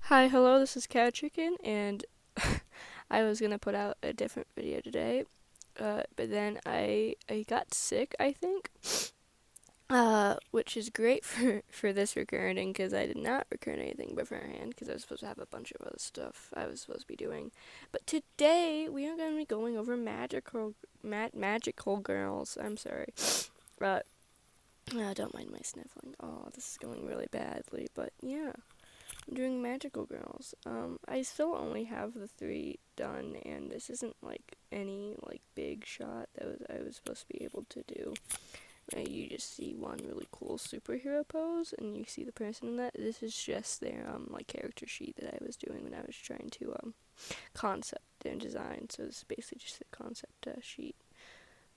Hi, hello, this is Cow Chicken, and I was gonna put out a different video today, but then I got sick, I think, which is great for this recording because I did not record anything beforehand because I was supposed to have a bunch of other stuff I was supposed to be doing. But today we are gonna be going over magical girls. I'm sorry. Uh, don't mind my sniffling. Oh, this is going really badly, but yeah. Doing magical girls. I still only have the three done, and this isn't like any like big shot that I was supposed to be able to do. You just see one really cool superhero pose, and you see the person in that. This is just their like character sheet that I was doing when I was trying to concept and design. So it's basically just a concept sheet.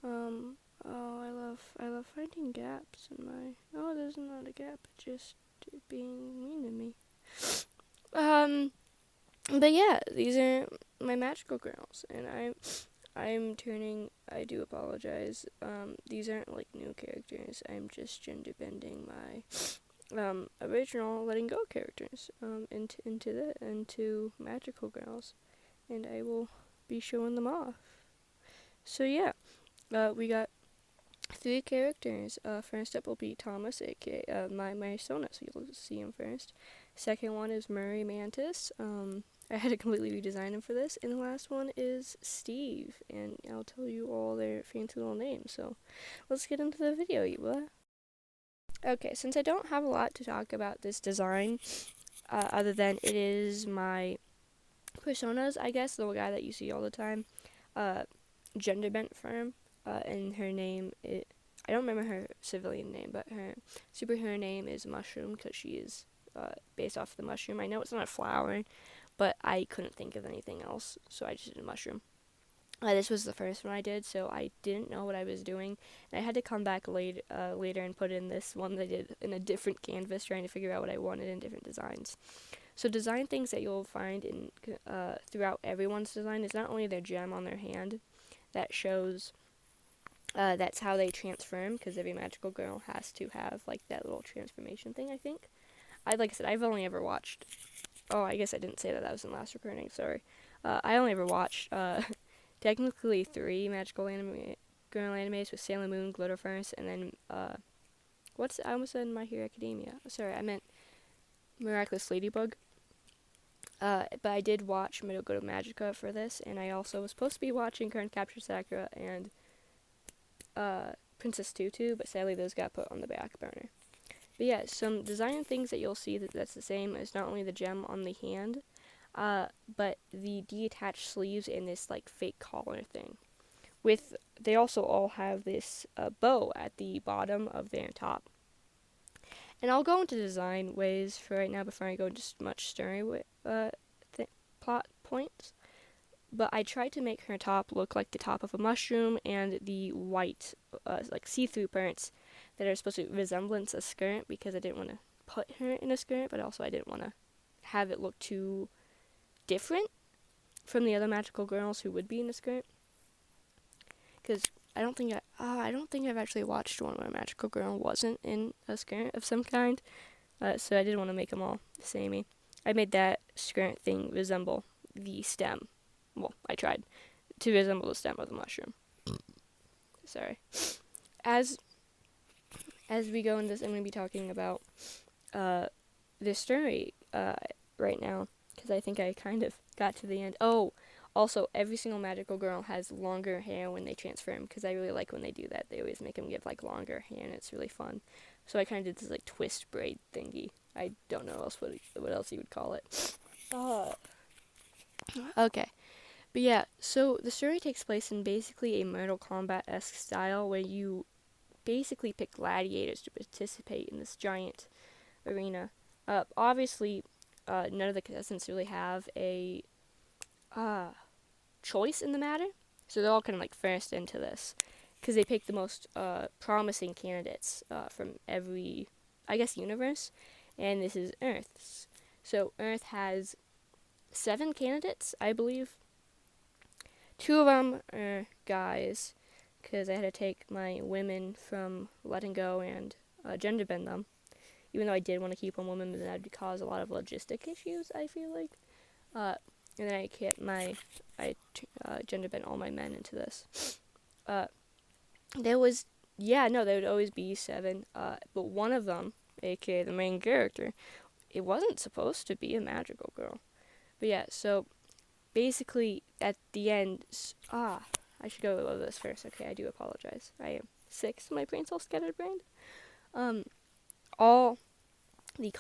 Oh, I love finding gaps in my. Oh, there's not a gap. It's just being mean to me. Um, but yeah, these are my magical girls, and I'm turning. I do apologize. These aren't like new characters. I'm just gender bending my original Letting Go characters into magical girls, and I will be showing them off. So yeah, we got three characters. First up will be Thomas, aka my Sona, so you'll see him first. Second one is Murray Mantis. I had to completely redesign him for this. And the last one is Steve, and I'll tell you all their fancy little names. So let's get into the video, Eva. Okay, since I don't have a lot to talk about this design, other than it is my personas, I guess, the guy that you see all the time, uh, gender bent for him, and her name, I don't remember her civilian name, but her superhero name is Mushroom because she is based off the mushroom. I know it's not a flower, but I couldn't think of anything else, so I just did a mushroom. This was the first one I did, so I didn't know what I was doing, and I had to come back later and put in this one that I did in a different canvas, trying to figure out what I wanted in different designs. So design things that you'll find in throughout everyone's design is not only their gem on their hand that shows that's how they transform, because every magical girl has to have like that little transformation thing. I think. Like I said, I've only ever watched. Oh, I guess I didn't say that. That was in the last recording. Sorry. I only ever watched technically three magical girl animes with Sailor Moon, Glitterverse, and then I almost said My Hero Academia. Sorry, I meant Miraculous Ladybug. But I did watch Midogo Magica for this, and I also was supposed to be watching Current Capture Sakura and Princess Tutu, but sadly those got put on the back burner. But yeah, some design things that you'll see that's the same as not only the gem on the hand, but the detached sleeves and this like fake collar thing. They also all have this bow at the bottom of their top. And I'll go into design ways for right now before I go into much story plot points. But I tried to make her top look like the top of a mushroom and the white, like see-through parts that are supposed to resemblance a skirt because I didn't want to put her in a skirt, but also I didn't want to have it look too different from the other magical girls who would be in a skirt. Because I don't think I've actually watched one where a magical girl wasn't in a skirt of some kind. So I didn't want to make them all samey. I made that skirt thing resemble the stem. Well, I tried to resemble the stem of the mushroom. Sorry. As we go into this, I'm going to be talking about this story right now because I think I kind of got to the end. Oh, also, every single magical girl has longer hair when they transform because I really like when they do that. They always make them give like longer hair, and it's really fun. So I kind of did this like twist braid thingy. I don't know what else you would call it. Okay. But yeah, so the story takes place in basically a Mortal Kombat-esque style where you basically pick gladiators to participate in this giant arena. Obviously, none of the contestants really have a choice in the matter, so they're all kind of like first into this because they pick the most promising candidates from every, I guess, universe, and this is Earth's. So Earth has 7 candidates, I believe. 2 of them are guys, because I had to take my women from Letting Go and gender bend them. even though I did want to keep one woman, but that would cause a lot of logistic issues, I feel like. And then I gender bent all my men into this. There would always be 7, but one of them, aka the main character, it wasn't supposed to be a magical girl. But yeah, so basically at the end, I should go over this first. Okay, I do apologize. I am sick, so my brain's all scatterbrained. All the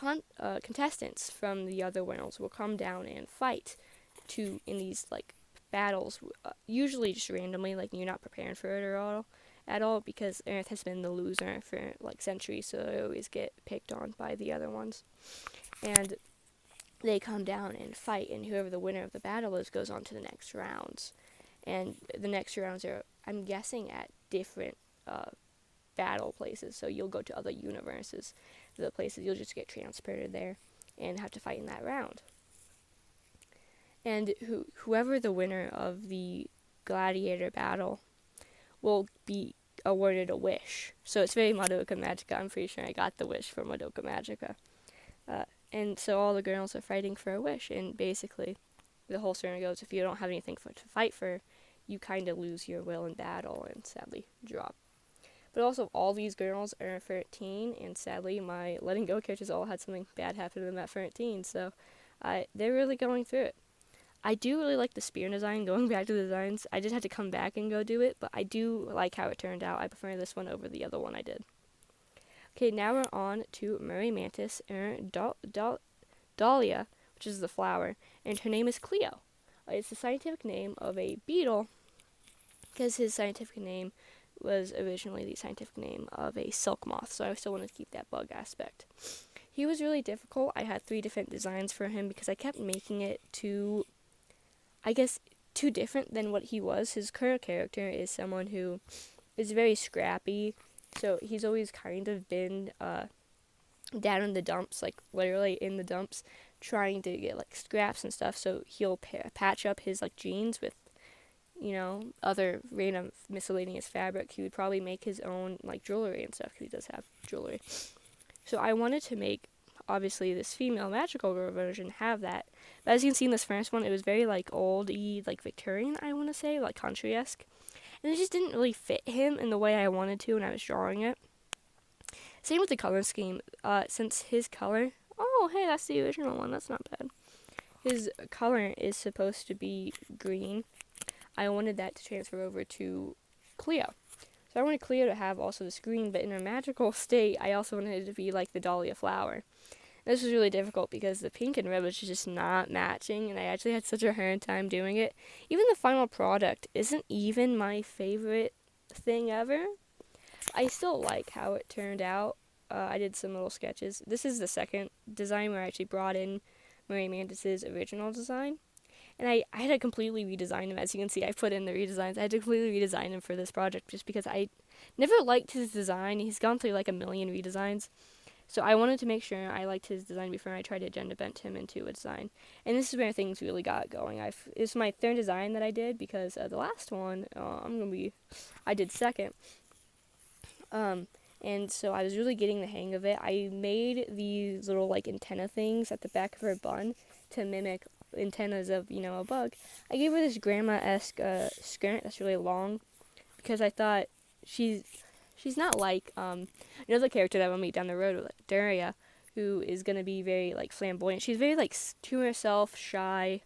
contestants from the other worlds will come down and fight in these like battles, usually just randomly, like you're not preparing for it at all, because Earth has been the loser for like centuries, so they always get picked on by the other ones. And they come down and fight, and whoever the winner of the battle is goes on to the next rounds. And the next rounds are, I'm guessing, at different battle places. So you'll go to other universes, the places you'll just get transported there and have to fight in that round. And whoever the winner of the gladiator battle will be awarded a wish. So it's very Madoka Magica. I'm pretty sure I got the wish from Madoka Magica. And so all the girls are fighting for a wish, and basically the whole story goes, if you don't have anything to fight for, you kind of lose your will in battle and sadly drop. But also, all these girls are 13, and sadly my letting go characters all had something bad happen to them at 13, so they're really going through it. I do really like the spear design. Going back to the designs, I just had to come back and go do it, but I do like how it turned out. I prefer this one over the other one I did. Okay, now we're on to Murray Mantis and Dahlia, which is the flower, and her name is Cleo. It's the scientific name of a beetle, because his scientific name was originally the scientific name of a silk moth, so I still wanted to keep that bug aspect. He was really difficult. I had 3 different designs for him because I kept making it too different than what he was. His current character is someone who is very scrappy, so he's always kind of been down in the dumps, like literally in the dumps, trying to get like scraps and stuff, so he'll patch up his like jeans with other random miscellaneous fabric. He would probably make his own like jewelry and stuff, because he does have jewelry. So I wanted to make, obviously, this female magical girl version have that. But as you can see in this first one, it was very like old-y, like Victorian, I want to say, like country-esque. And it just didn't really fit him in the way I wanted to when I was drawing it. Same with the color scheme. Since his color, oh hey, that's the original one, that's not bad. His color is supposed to be green. I wanted that to transfer over to Cleo. So I wanted Cleo to have also this green, but in her magical state, I also wanted it to be like the dahlia flower. This was really difficult because the pink and red was just not matching, and I actually had such a hard time doing it. Even the final product isn't even my favorite thing ever. I still like how it turned out. I did some little sketches. This is the second design where I actually brought in Murray Mantis' original design. And I had to completely redesign him. As you can see, I put in the redesigns. I had to completely redesign him for this project just because I never liked his design. He's gone through like a million redesigns. So I wanted to make sure I liked his design before I tried to agenda bent him into a design. And this is where things really got going. It's my 3rd design that I did, because the last one, I did second. And so I was really getting the hang of it. I made these little like antenna things at the back of her bun to mimic antennas of, a bug. I gave her this grandma-esque skirt that's really long, because I thought she's not like another character that we'll meet down the road, like Daria, who is going to be very like flamboyant. She's very like to herself, shy,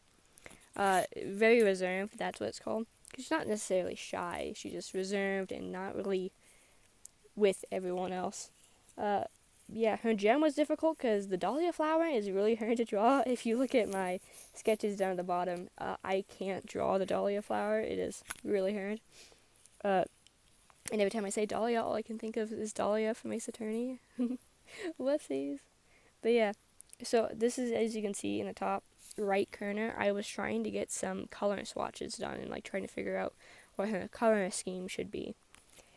very reserved. That's what it's called. Because she's not necessarily shy. She's just reserved and not really with everyone else. Her gem was difficult because the dahlia flower is really hard to draw. If you look at my sketches down at the bottom, I can't draw the dahlia flower. It is really hard. And every time I say dahlia, all I can think of is Dahlia from Ace Attorney. Whoopsies. But yeah, so this is, as you can see in the top right corner, I was trying to get some color swatches done and like trying to figure out what her color scheme should be.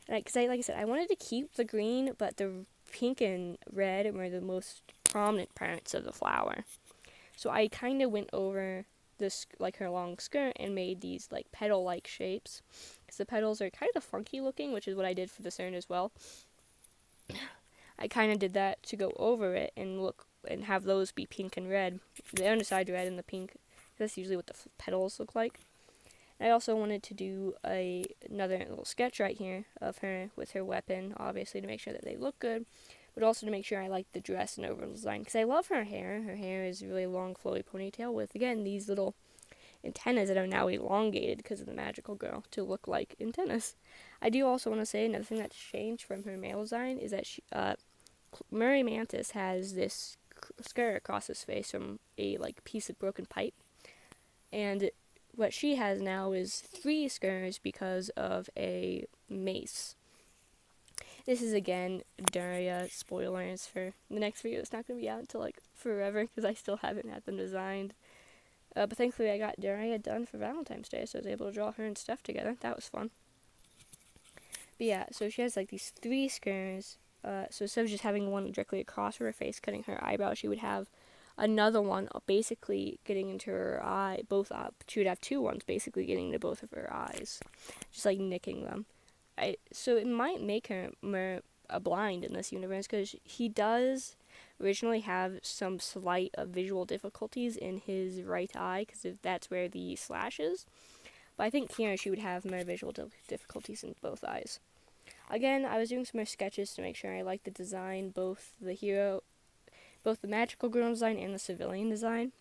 Because like I said, I wanted to keep the green, but the pink and red were the most prominent parts of the flower. So I kind of went over this like her long skirt and made these like petal-like shapes, because the petals are kind of funky looking, which is what I did for the cern as well. I kind of did that to go over it and look and have those be pink and red, the underside red and the pink. That's usually what the petals look like. I also wanted to do another little sketch right here of her with her weapon, obviously to make sure that they look good, but also to make sure I like the dress and overall design, because I love her hair. Her hair is really long, flowy ponytail with, again, these little antennas that are now elongated because of the magical girl to look like antennas. I do also want to say another thing that's changed from her male design is that Murray Mantis has this scar across his face from a piece of broken pipe, and what she has now is 3 scars because of a mace. This is, again, Daria spoilers for the next video. It's not going to be out until forever because I still haven't had them designed. But thankfully I got Daria done for Valentine's Day, so I was able to draw her and stuff together. That was fun. But yeah, so she has these 3 scars. So instead of just having one directly across her face, cutting her eyebrow, she would have another one basically getting into her eye, both up. She would have 2 ones basically getting into both of her eyes, just nicking them. So it might make her more blind in this universe, because he does originally have some slight visual difficulties in his right eye, because that's where the slash is. But I think here she would have more visual difficulties in both eyes. Again, I was doing some more sketches to make sure I liked the design, both the magical girl design and the civilian design.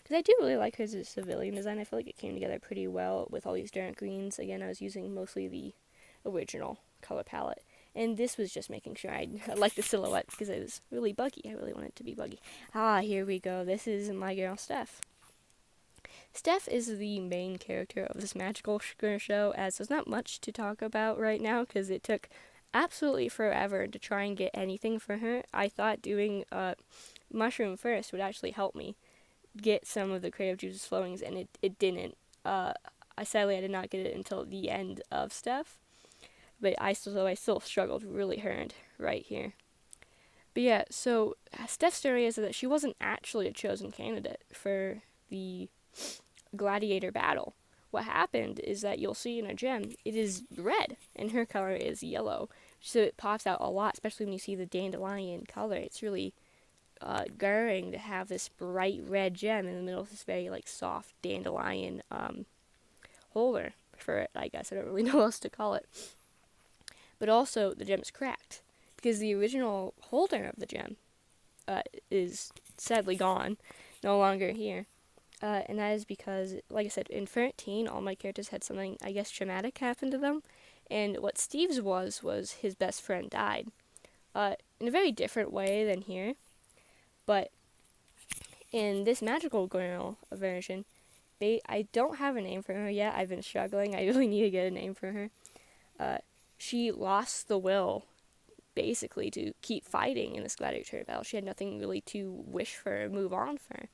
Because I do really like her civilian design. I feel like it came together pretty well with all these dark greens. Again, I was using mostly the original color palette. And this was just making sure I liked the silhouette because it was really buggy. I really wanted it to be buggy. Here we go. This is my girl, Steph. Steph is the main character of this magical show, as there's not much to talk about right now because it took absolutely forever to try and get anything for her. I thought doing Mushroom first would actually help me get some of the creative juices flowing, and it didn't. Sadly, I did not get it until the end of Steph, but I still struggled really hard right here. But yeah, so Steph's story is that she wasn't actually a chosen candidate for the gladiator battle. What happened is that you'll see in a gem, it is red, and her color is yellow. So it pops out a lot, especially when you see the dandelion color. It's really glaring to have this bright red gem in the middle of this very soft dandelion holder for it, I guess. I don't really know what else to call it. But also, the gem is cracked, because the original holder of the gem is sadly gone, no longer here. And that is because, like I said, in 13, all my characters had something, I guess, traumatic happen to them. And what Steve's was his best friend died. In a very different way than here. But in this magical girl version, I don't have a name for her yet. I've been struggling. I really need to get a name for her. She lost the will, basically, to keep fighting in this gladiator battle. She had nothing really to wish for or move on for.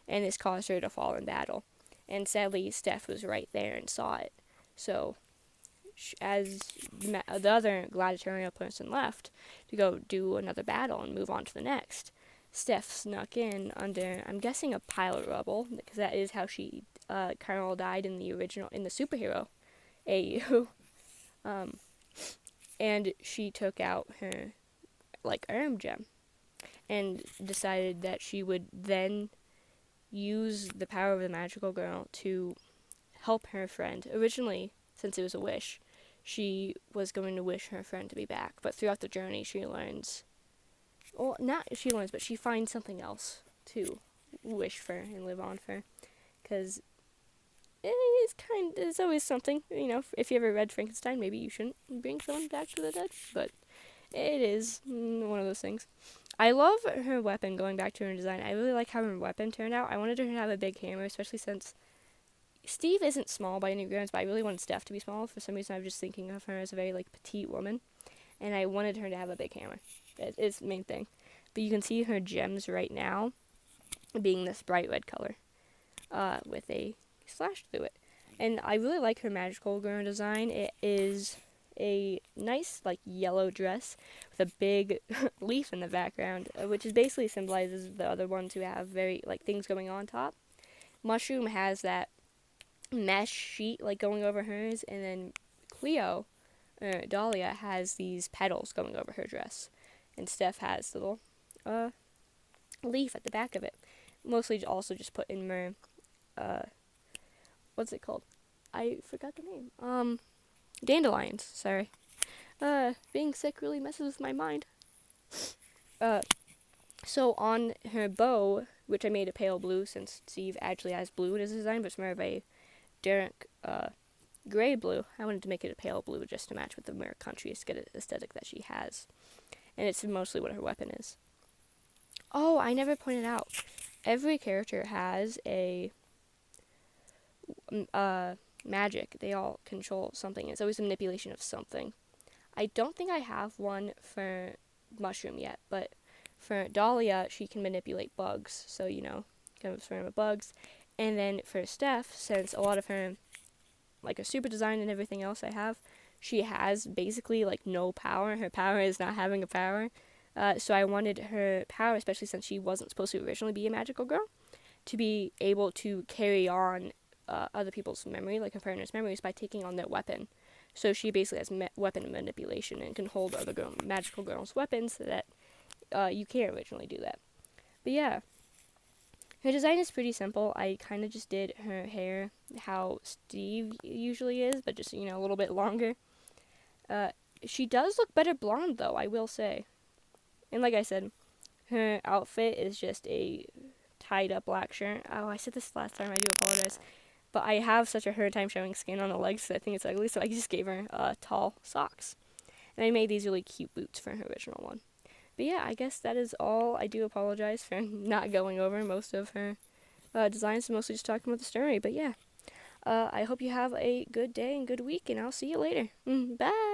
And this caused her to fall in battle. And sadly, Steph was right there and saw it. So, as the other gladiatorial person left to go do another battle and move on to the next, Steph snuck in under, I'm guessing, a pile of rubble, because that is how she, Carol died in the superhero AU. And she took out her, arm gem, and decided that she would then use the power of the magical girl to help her friend. Originally, since it was a wish, she was going to wish her friend to be back, but throughout the journey she learns, but she finds something else to wish for and live on for, because it's always something, if you ever read Frankenstein, maybe you shouldn't bring someone back to the dead, but it is one of those things. I love her weapon, going back to her design. I really like how her weapon turned out. I wanted her to have a big hammer, especially since Steve isn't small by any grounds, but I really wanted Steph to be small. For some reason, I was just thinking of her as a very, petite woman, and I wanted her to have a big hammer. It's the main thing. But you can see her gems right now being this bright red color with a slash through it. And I really like her magical girl design. It is a nice yellow dress with a big leaf in the background, which is basically symbolizes the other ones who have very things going on top. Mushroom has that mesh sheet going over hers, and then Dahlia has these petals going over her dress. and Steph has the little leaf at the back of it. Mostly also just put in more, what's it called? I forgot the name. Dandelions, sorry. Being sick really messes with my mind. So on her bow, which I made a pale blue since Steve actually has blue in his design, but it's more of a dark, gray blue. I wanted to make it a pale blue just to match with the more country aesthetic that she has. And it's mostly what her weapon is. Oh, I never pointed out. Every character has a magic. They all control something. It's always a manipulation of something. I don't think I have one for Mushroom yet, but for Dahlia, she can manipulate bugs. So, kind of swarm of bugs. And then for Steph, since a lot of her, like her super design and everything else I have, she has basically like no power. Her power is not having a power. So I wanted her power, especially since she wasn't supposed to originally be a magical girl, to be able to carry on other people's memory, like her partner's memories, by taking on their weapon. So she basically has weapon manipulation and can hold other magical girls' weapons so that you can't originally do that. But yeah, her design is pretty simple. I kind of just did her hair how Steve usually is, but just, a little bit longer. She does look better blonde, though, I will say. And like I said, her outfit is just a tied-up black shirt. Oh, I said this last time. I do apologize. But I have such a hard time showing skin on the legs, so I think it's ugly, so I just gave her tall socks. And I made these really cute boots for her original one. But yeah, I guess that is all. I do apologize for not going over most of her designs, mostly just talking about the story. But yeah, I hope you have a good day and good week, and I'll see you later. Bye!